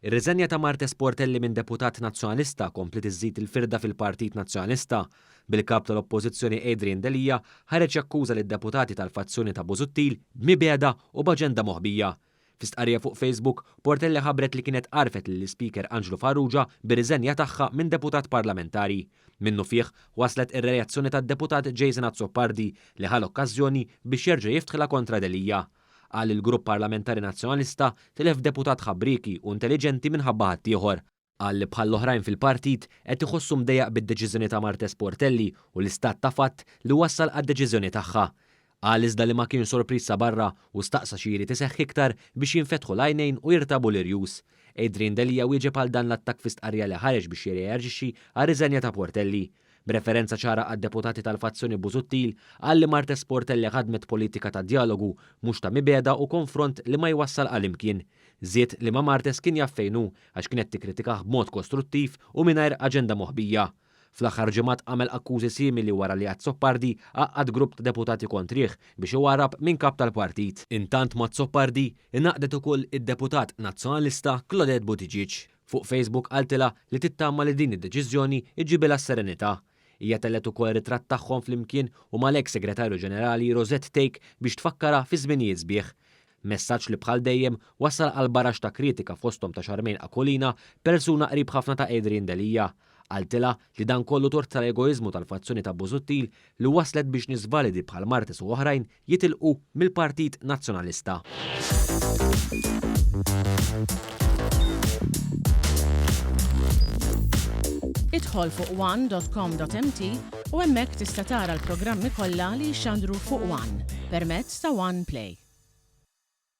Ir-riżenja ta' Marta Sportelli minn deputat nazzjonalista komplet iżżid il-firda fil-Partit Nazzjonalista. Bil-kap tal-Oppożizzjoni Adrian Delija ħareġ jakkuża lid-deputati tal-fazzjoni ta' Busuttil b'mibeda u b'aġenda moħbija. F'istqarrija fuq Facebook, Portelli ħabbret li kienet qarfet lill-Speaker Angelo Farrugia bir-riżenja tagħha minn deputat parlamentari. Minnu fih waslet ir-reazzjoni tad-deputat Jason Azzopardi li ħal okkażjoni biex jerġa' jiftħilha kontra Delija. Qal il-Grupp Parlamentari Nazzjonalista tilef deputat ħabbriki u intelligenti minħabba ħadd ieħor. Qal li bħall oħrajn fil-partit qed iħossu mdejjaq bid-deċiżjoni ta' Marta Sportelli u l-istat ta' fatt li wassal għad-deċiżjoni tagħha. Qal iżda li ma kien sorpriż barra u staqsa xi jrid iseħħ iktar biex jinfetħu l-għajnejn u jirtabu l-irjus. Adrian Delija wieġeb għal dan l-attakk f'istqarrija li ħareġ biex jirreaġixxi għar-riżenja ta' Portelli. B'referenza ċara għad-deputati tal-fazzjoni Busuttil qal li Marta Sportelli ħadmet politika ta' dialogu mhux ta' mibeda u konfront li ma jwassal għal imkien. Żied li ma' Martes kien jaf fejn hu għax kienet tikkritikah b'mod kostruttiv u mingħajr aġenda moħbija. Fl-aħħar ġimgħat għamel akkużi simili wara li Azzopardi għaqqad grupp ta' deputati kontrih biex iwarab minn kap tal-partit. Intant ma' Azzopardi inaqdet ukoll id-deputat nazzjonalista Claudette Buttigieg. Fuq Facebook qaltilha li tittama li din id-deċiżjoni iġibilha s-serenità. Hija tellet ukoll ritratt tagħhom flimkien u mal-eks Segretarju Ġenerali Rosette Take biex tfakkara fi żminijiet sbieħ. Messaġġ li bħal dejjem wassal għal barax ta' kritika fosthom ta' Charmaine Akolina, persuna qrib ħafna ta' Adrian Delija. Qaltilha li dan kollu tort tal-egoizmu tal-fazzjoni ta' Busuttil li waslet biex niżvalidi bħal Martes u oħrajn jitilqu mill-Partit Nazzjonalista. Idħol fuq one.com.mt u hemmhekk tista' tara l-programmi kollha li jxandru fuq One permezz ta' One Play.